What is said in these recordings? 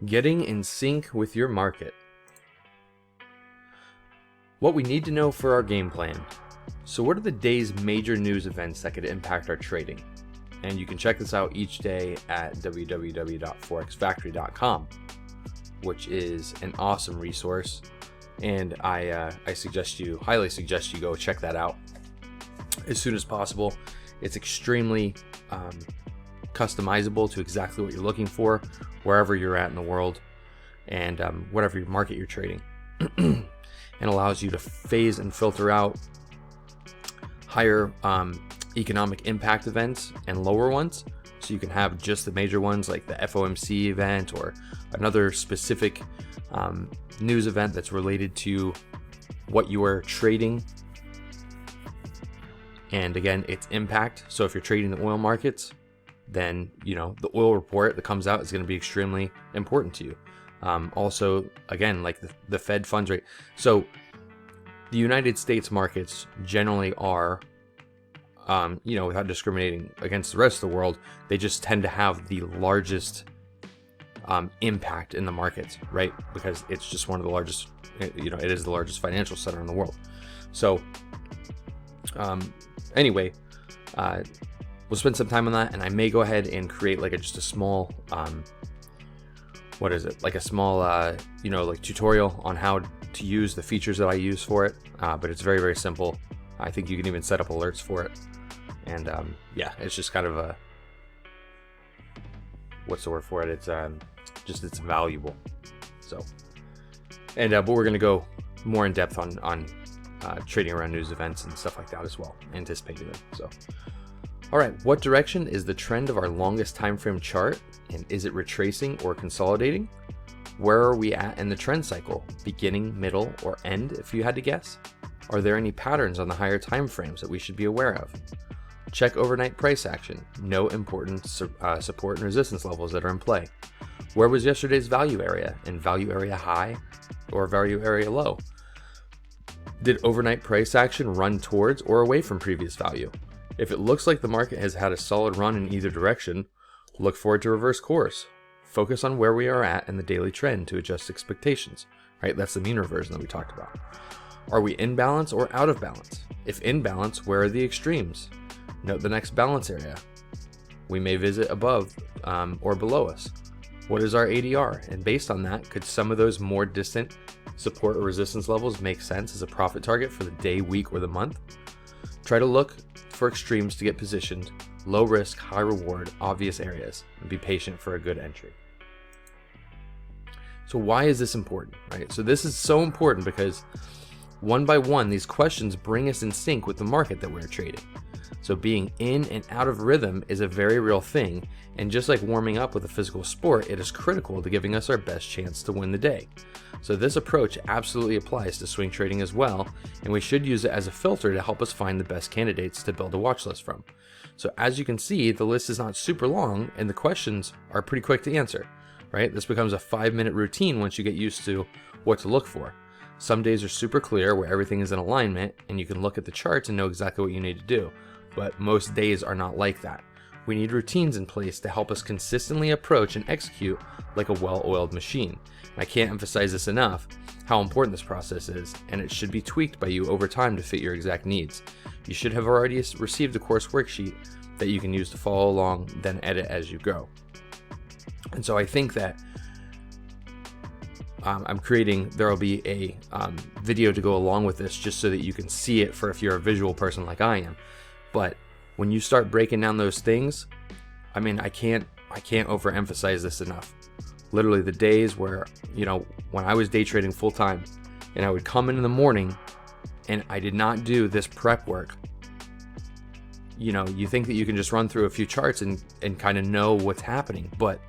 Getting in sync with your market. What we need to know for our game plan. So what are the day's major news events that could impact our trading? And you can check this out each day at www.forexfactory.com, which is an awesome resource. And I highly suggest you go check that out as soon as possible. It's extremely customizable to exactly what you're looking for, wherever you're at in the world, and whatever market you're trading. And allows you to phase and filter out higher economic impact events and lower ones. So you can have just the major ones like the FOMC event or another specific news event that's related to what you are trading. And again, its impact. So if you're trading the oil markets, then the oil report that comes out is going to be extremely important to you. Also, again, like the Fed funds rate. So the United States markets generally are, without discriminating against the rest of the world, they just tend to have the largest impact in the markets, right? Because it's just one of the largest, it is the largest financial center in the world. So anyway, we'll spend some time on that, and I may go ahead and create just a small, tutorial on how to use the features that I use for it. But it's very, very simple. I think you can even set up alerts for it. And it's just kind of what's the word for it? It's it's valuable. So, and but we're gonna go more in depth on trading around news events and stuff like that as well, anticipating them. So, all right, what direction is the trend of our longest time frame chart, and is it retracing or consolidating? Where are we at in the trend cycle? Beginning, middle, or end, if you had to guess? Are there any patterns on the higher time frames that we should be aware of? Check overnight price action. No important support and resistance levels that are in play. Where was yesterday's value area, and value area high or value area low? Did overnight price action run towards or away from previous value? If it looks like the market has had a solid run in either direction, look forward to reverse course. Focus on where we are at in the daily trend to adjust expectations, right? That's the mean reversion that we talked about. Are we in balance or out of balance? If in balance, where are the extremes? Note the next balance area. We may visit above or below us. What is our ADR? And based on that, could some of those more distant support or resistance levels make sense as a profit target for the day, week, or the month? Try to look for extremes to get positioned, low risk, high reward, obvious areas, and be patient for a good entry. So why is this important, right? So this is so important because one by one, these questions bring us in sync with the market that we're trading. So being in and out of rhythm is a very real thing, and just like warming up with a physical sport, it is critical to giving us our best chance to win the day. So this approach absolutely applies to swing trading as well, and we should use it as a filter to help us find the best candidates to build a watch list from. So as you can see, the list is not super long, and the questions are pretty quick to answer, right? This becomes a 5-minute routine once you get used to what to look for. Some days are super clear where everything is in alignment, and you can look at the charts and know exactly what you need to do. But most days are not like that. We need routines in place to help us consistently approach and execute like a well-oiled machine. And I can't emphasize this enough, how important this process is, and it should be tweaked by you over time to fit your exact needs. You should have already received a course worksheet that you can use to follow along, then edit as you go. And so I think that there will be a video to go along with this just so that you can see it for if you're a visual person like I am. But when you start breaking down those things, I can't overemphasize this enough. Literally the days where, when I was day trading full time and I would come in the morning and I did not do this prep work, you think that you can just run through a few charts and kind of know what's happening. But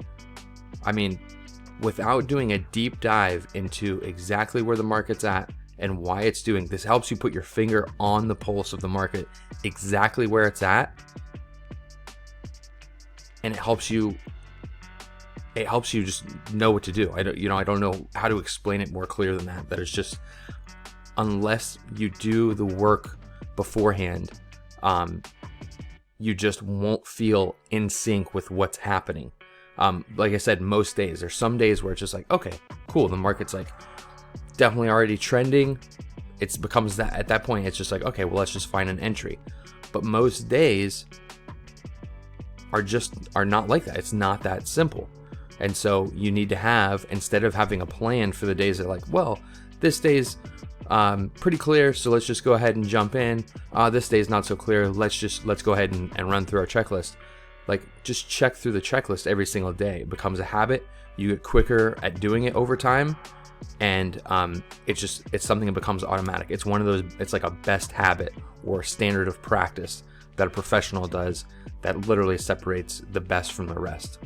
without doing a deep dive into exactly where the market's at and why it's doing, this helps you put your finger on the pulse of the market, exactly where it's at, and it helps you just know what to do. I don't know how to explain it more clear than that. That it's just, unless you do the work beforehand, you just won't feel in sync with what's happening. Like I said, most days. There's some days where it's just like, okay, cool. The market's like definitely already trending. It becomes that at that point, it's just like, okay, well, let's just find an entry. But most days are not like that. It's not that simple. And so you need to have, instead of having a plan for the days that are like, well, this day's pretty clear, so let's just go ahead and jump in. This day's not so clear. Let's go ahead and run through our checklist. Like, just check through the checklist every single day. It becomes a habit. You get quicker at doing it over time, and it's something that becomes automatic. It's one of those. It's like a best habit or standard of practice that a professional does that literally separates the best from the rest.